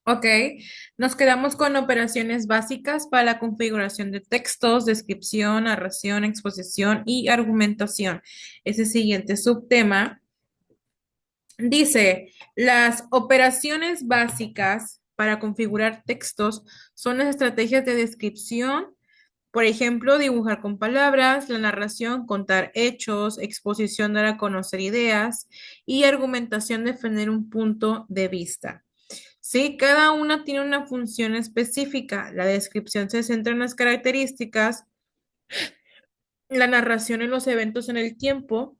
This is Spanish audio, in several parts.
Ok, nos quedamos con operaciones básicas para la configuración de textos, descripción, narración, exposición y argumentación. Ese siguiente subtema dice, las operaciones básicas para configurar textos son las estrategias de descripción, por ejemplo, dibujar con palabras, la narración, contar hechos, exposición, dar a conocer ideas y argumentación, defender un punto de vista. Sí, cada una tiene una función específica. La descripción se centra en las características, la narración en los eventos en el tiempo,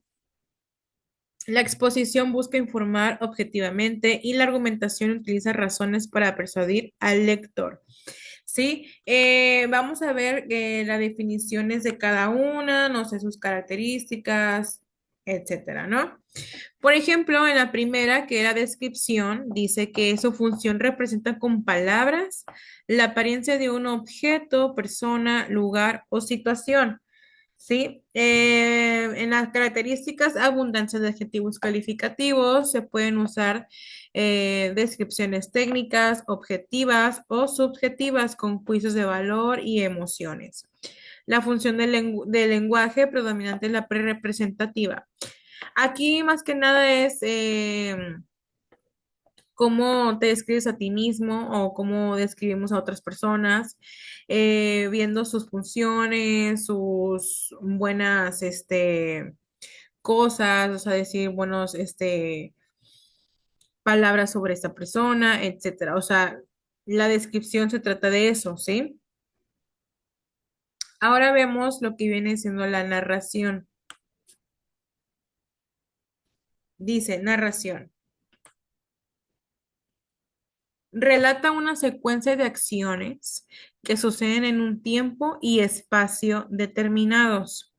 la exposición busca informar objetivamente y la argumentación utiliza razones para persuadir al lector. Sí, vamos a ver las definiciones de cada una, no sé, sus características, etcétera, ¿no? Por ejemplo, en la primera, que era descripción, dice que su función representa con palabras la apariencia de un objeto, persona, lugar o situación. ¿Sí? En las características, abundancia de adjetivos calificativos, se pueden usar descripciones técnicas, objetivas o subjetivas con juicios de valor y emociones. La función del lenguaje predominante es la pre-representativa. Aquí más que nada es cómo te describes a ti mismo o cómo describimos a otras personas, viendo sus funciones, sus buenas cosas, o sea, decir buenos palabras sobre esta persona, etcétera. O sea, la descripción se trata de eso, ¿sí? Ahora vemos lo que viene siendo la narración. Dice, narración. Relata una secuencia de acciones que suceden en un tiempo y espacio determinados.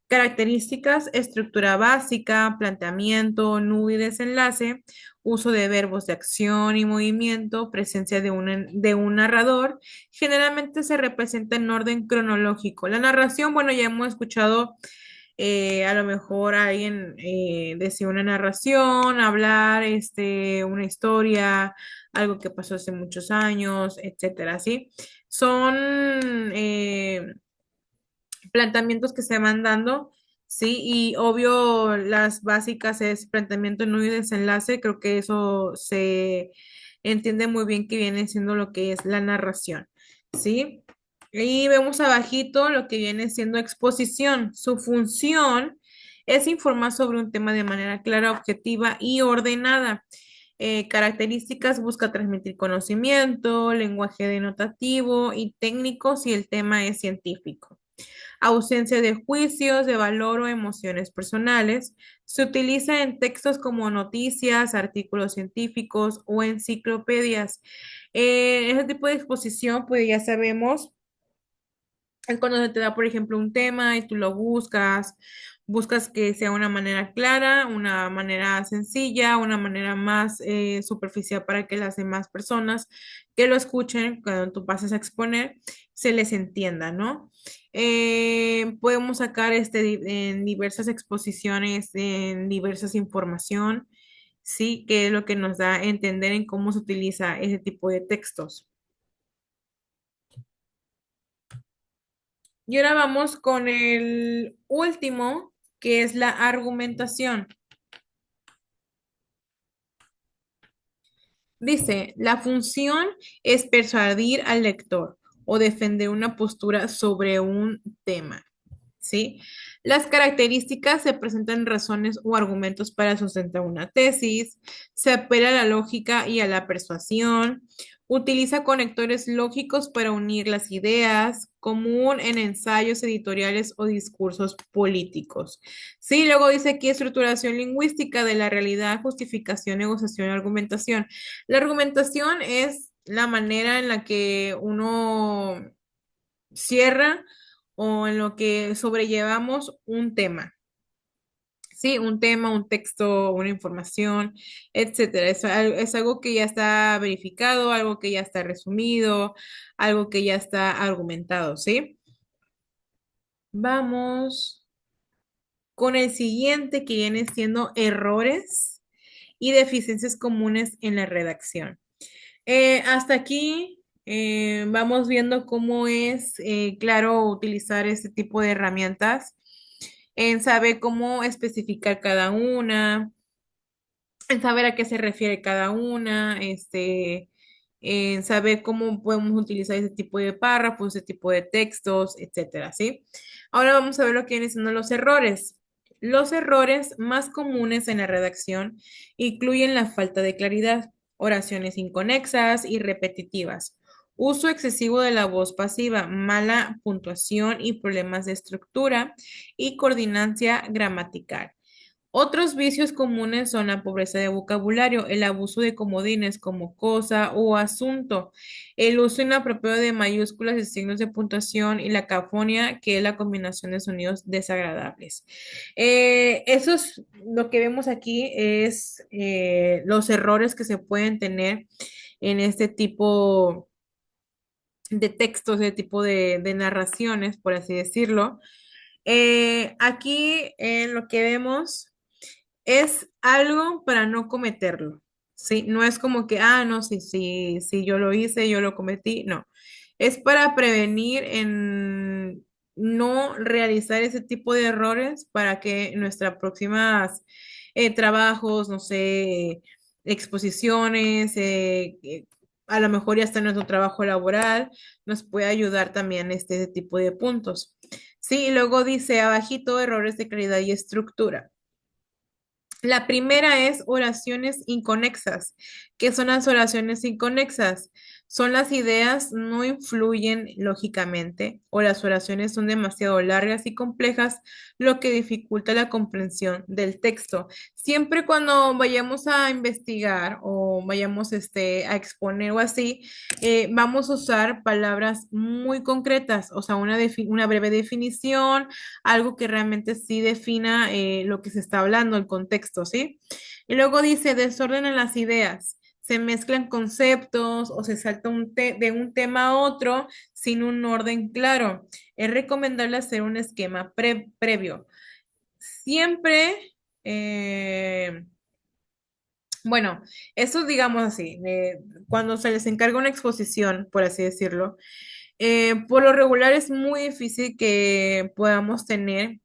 Características, estructura básica, planteamiento, nudo y desenlace, uso de verbos de acción y movimiento, presencia de un narrador. Generalmente se representa en orden cronológico. La narración, bueno, ya hemos escuchado a lo mejor alguien decir una narración, hablar una historia, algo que pasó hace muchos años, etcétera, ¿sí? Son planteamientos que se van dando, ¿sí? Y obvio, las básicas es planteamiento, nudo y desenlace, creo que eso se entiende muy bien que viene siendo lo que es la narración, ¿sí? Y vemos abajito lo que viene siendo exposición. Su función es informar sobre un tema de manera clara, objetiva y ordenada. Características, busca transmitir conocimiento, lenguaje denotativo y técnico si el tema es científico. Ausencia de juicios de valor o emociones personales. Se utiliza en textos como noticias, artículos científicos o enciclopedias. Ese tipo de exposición, pues ya sabemos, es cuando se te da, por ejemplo, un tema y tú lo buscas, buscas que sea una manera clara, una manera sencilla, una manera más superficial para que las demás personas que lo escuchen, cuando tú pases a exponer, se les entienda, ¿no? Podemos sacar en diversas exposiciones, en diversas información, sí, que es lo que nos da a entender en cómo se utiliza ese tipo de textos. Y ahora vamos con el último, que es la argumentación. Dice, la función es persuadir al lector o defender una postura sobre un tema. ¿Sí? Las características se presentan razones o argumentos para sustentar una tesis, se apela a la lógica y a la persuasión, utiliza conectores lógicos para unir las ideas, común en ensayos editoriales o discursos políticos. Sí, luego dice aquí estructuración lingüística de la realidad, justificación, negociación, argumentación. La argumentación es la manera en la que uno cierra o en lo que sobrellevamos un tema. Sí, un tema, un texto, una información, etcétera. Es algo que ya está verificado, algo que ya está resumido, algo que ya está argumentado, ¿sí? Vamos con el siguiente que viene siendo errores y deficiencias comunes en la redacción. Hasta aquí vamos viendo cómo es, claro, utilizar este tipo de herramientas, en saber cómo especificar cada una, en saber a qué se refiere cada una, en saber cómo podemos utilizar ese tipo de párrafos, ese tipo de textos, etcétera, ¿sí? Ahora vamos a ver lo que vienen siendo los errores. Los errores más comunes en la redacción incluyen la falta de claridad, oraciones inconexas y repetitivas, uso excesivo de la voz pasiva, mala puntuación y problemas de estructura y coordinancia gramatical. Otros vicios comunes son la pobreza de vocabulario, el abuso de comodines como cosa o asunto, el uso inapropiado de mayúsculas y signos de puntuación y la cacofonía, que es la combinación de sonidos desagradables. Eso es lo que vemos aquí, es los errores que se pueden tener en este tipo de textos, de tipo de narraciones, por así decirlo. Aquí lo que vemos es algo para no cometerlo, ¿sí? No es como que, no, sí, sí, sí, yo lo hice, yo lo cometí, no. Es para prevenir en no realizar ese tipo de errores para que nuestras próximas trabajos, no sé, exposiciones, a lo mejor ya está en nuestro trabajo laboral, nos puede ayudar también este tipo de puntos. Sí, y luego dice abajito errores de calidad y estructura. La primera es oraciones inconexas. ¿Qué son las oraciones inconexas? Son las ideas no influyen lógicamente o las oraciones son demasiado largas y complejas, lo que dificulta la comprensión del texto. Siempre cuando vayamos a investigar o vayamos a exponer o así, vamos a usar palabras muy concretas, o sea, una breve definición, algo que realmente sí defina lo que se está hablando, el contexto, ¿sí? Y luego dice desorden en las ideas. Se mezclan conceptos o se salta de un tema a otro sin un orden claro. Es recomendable hacer un esquema previo. Siempre, eh, bueno, eso digamos así, cuando se les encarga una exposición, por así decirlo, por lo regular es muy difícil que podamos tener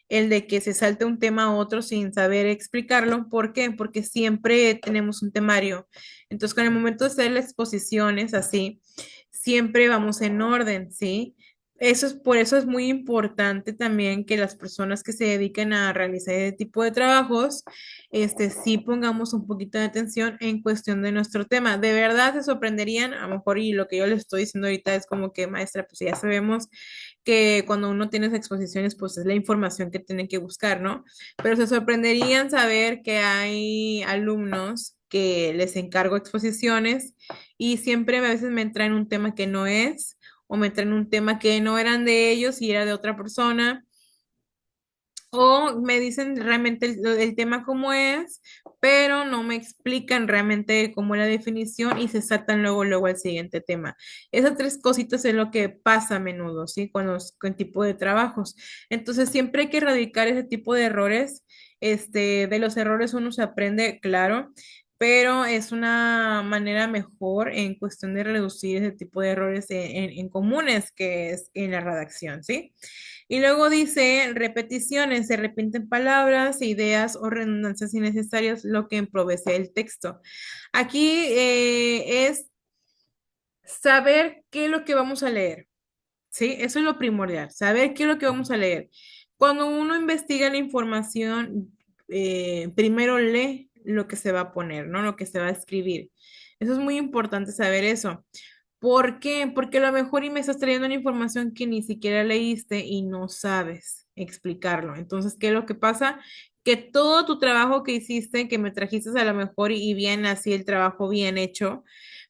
el de que se salte un tema a otro sin saber explicarlo. ¿Por qué? Porque siempre tenemos un temario. Entonces, con el momento de hacer las exposiciones así, siempre vamos en orden, ¿sí? Por eso es muy importante también que las personas que se dediquen a realizar ese tipo de trabajos, sí pongamos un poquito de atención en cuestión de nuestro tema. De verdad se sorprenderían, a lo mejor, y lo que yo les estoy diciendo ahorita es como que, maestra, pues ya sabemos que cuando uno tiene esas exposiciones, pues es la información que tienen que buscar, ¿no? Pero se sorprenderían saber que hay alumnos que les encargo exposiciones y siempre a veces me traen un tema que no es, o me traen un tema que no eran de ellos y era de otra persona. O me dicen realmente el tema como es, pero no me explican realmente cómo es la definición y se saltan luego al siguiente tema. Esas tres cositas es lo que pasa a menudo, ¿sí? Con tipo de trabajos. Entonces, siempre hay que erradicar ese tipo de errores. De los errores uno se aprende, claro, pero es una manera mejor en cuestión de reducir ese tipo de errores en comunes que es en la redacción, ¿sí? Y luego dice repeticiones, se repiten palabras, ideas o redundancias innecesarias, lo que empobrece el texto. Aquí es saber qué es lo que vamos a leer, ¿sí? Eso es lo primordial, saber qué es lo que vamos a leer. Cuando uno investiga la información, primero lee lo que se va a poner, ¿no? Lo que se va a escribir. Eso es muy importante saber eso. ¿Por qué? Porque a lo mejor y me estás trayendo una información que ni siquiera leíste y no sabes explicarlo. Entonces, ¿qué es lo que pasa? Que todo tu trabajo que hiciste, que me trajiste a lo mejor y bien así el trabajo bien hecho,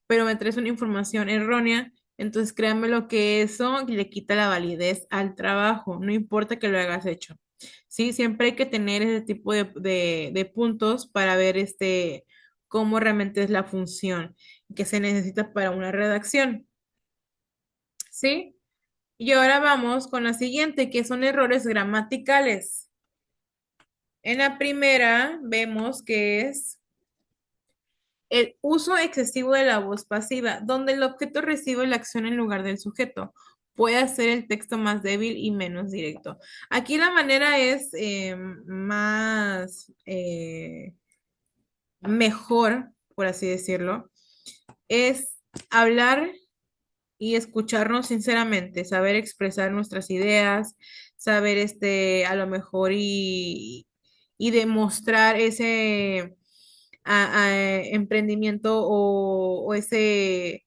pero me traes una información errónea, entonces créanme lo que eso le quita la validez al trabajo, no importa que lo hagas hecho. Sí, siempre hay que tener ese tipo de puntos para ver cómo realmente es la función que se necesita para una redacción. ¿Sí? Y ahora vamos con la siguiente, que son errores gramaticales. En la primera vemos que es El uso excesivo de la voz pasiva, donde el objeto recibe la acción en lugar del sujeto, puede hacer el texto más débil y menos directo. Aquí la manera es más mejor, por así decirlo, es hablar y escucharnos sinceramente, saber expresar nuestras ideas, saber a lo mejor y demostrar ese emprendimiento o ese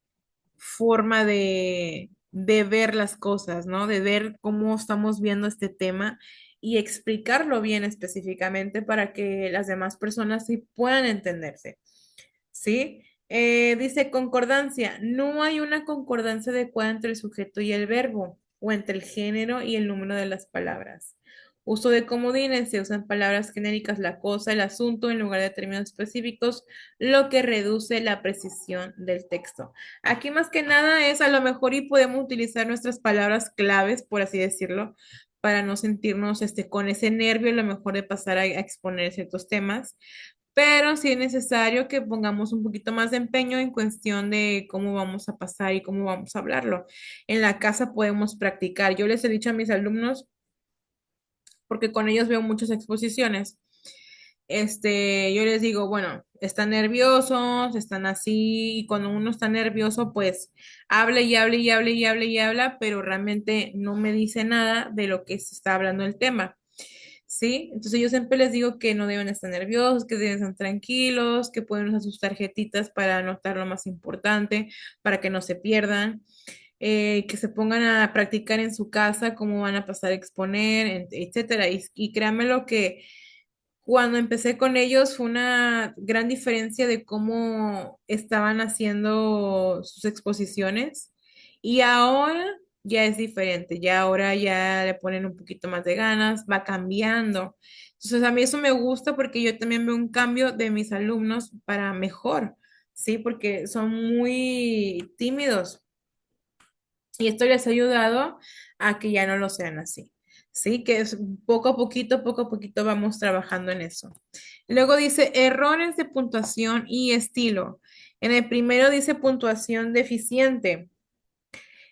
forma de ver las cosas, ¿no? De ver cómo estamos viendo este tema y explicarlo bien específicamente para que las demás personas sí puedan entenderse. ¿Sí? Dice concordancia. No hay una concordancia adecuada entre el sujeto y el verbo, o entre el género y el número de las palabras. Uso de comodines. Se usan palabras genéricas, la cosa, el asunto, en lugar de términos específicos, lo que reduce la precisión del texto. Aquí más que nada es a lo mejor y podemos utilizar nuestras palabras claves, por así decirlo, para no sentirnos con ese nervio a lo mejor de pasar a exponer ciertos temas, pero sí es necesario que pongamos un poquito más de empeño en cuestión de cómo vamos a pasar y cómo vamos a hablarlo. En la casa podemos practicar. Yo les he dicho a mis alumnos, porque con ellos veo muchas exposiciones, yo les digo, bueno, están nerviosos, están así, y cuando uno está nervioso, pues habla y habla y habla y habla y habla, pero realmente no me dice nada de lo que se está hablando el tema. ¿Sí? Entonces yo siempre les digo que no deben estar nerviosos, que deben estar tranquilos, que pueden usar sus tarjetitas para anotar lo más importante, para que no se pierdan, que se pongan a practicar en su casa cómo van a pasar a exponer, etcétera. Y créanme lo que cuando empecé con ellos fue una gran diferencia de cómo estaban haciendo sus exposiciones y ahora ya es diferente, ya ahora ya le ponen un poquito más de ganas, va cambiando. Entonces a mí eso me gusta porque yo también veo un cambio de mis alumnos para mejor, ¿sí? Porque son muy tímidos y esto les ha ayudado a que ya no lo sean así. Sí, que es poco a poquito vamos trabajando en eso. Luego dice errores de puntuación y estilo. En el primero dice puntuación deficiente.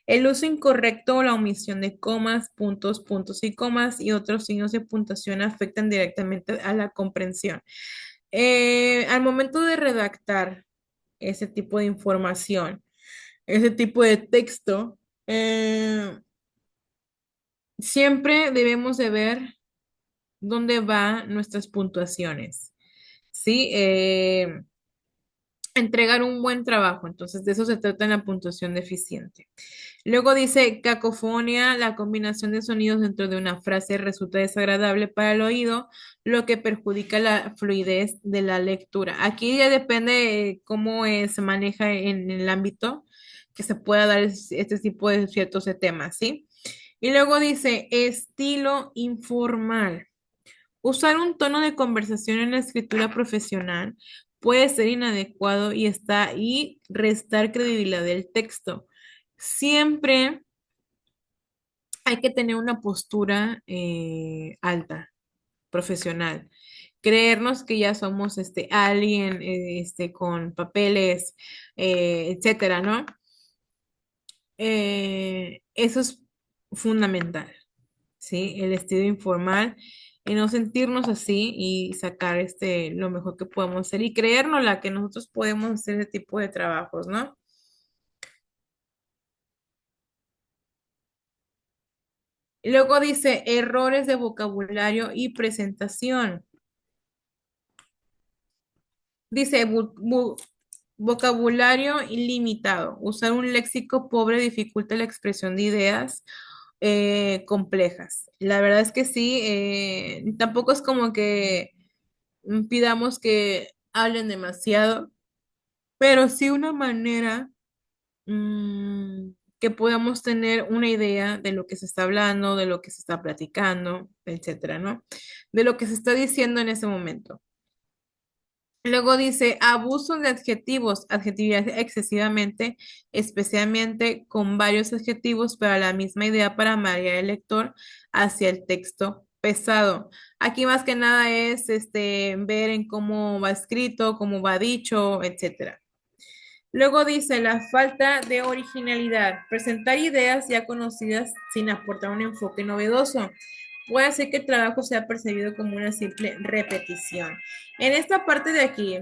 El uso incorrecto o la omisión de comas, puntos, puntos y comas y otros signos de puntuación afectan directamente a la comprensión. Al momento de redactar ese tipo de información, ese tipo de texto, eh, siempre debemos de ver dónde van nuestras puntuaciones. ¿Sí? Entregar un buen trabajo. Entonces, de eso se trata en la puntuación deficiente. Luego dice cacofonía, la combinación de sonidos dentro de una frase resulta desagradable para el oído, lo que perjudica la fluidez de la lectura. Aquí ya depende de cómo se maneja en el ámbito que se pueda dar este tipo de ciertos temas, ¿sí? Y luego dice estilo informal. Usar un tono de conversación en la escritura profesional puede ser inadecuado y restar credibilidad del texto. Siempre hay que tener una postura alta, profesional. Creernos que ya somos alguien con papeles, etcétera, ¿no? Eso es fundamental. ¿Sí? El estilo informal y no sentirnos así y sacar lo mejor que podemos hacer y creernos la que nosotros podemos hacer ese tipo de trabajos, ¿no? Y luego dice errores de vocabulario y presentación. Dice vocabulario ilimitado. Usar un léxico pobre dificulta la expresión de ideas complejas. La verdad es que sí, tampoco es como que pidamos que hablen demasiado, pero sí una manera que podamos tener una idea de lo que se está hablando, de lo que se está platicando, etcétera, ¿no? De lo que se está diciendo en ese momento. Luego dice abuso de adjetivos, adjetividad excesivamente, especialmente con varios adjetivos para la misma idea para marear el lector hacia el texto pesado. Aquí más que nada es ver en cómo va escrito, cómo va dicho, etcétera. Luego dice la falta de originalidad, presentar ideas ya conocidas sin aportar un enfoque novedoso. Puede hacer que el trabajo sea percibido como una simple repetición. En esta parte de aquí,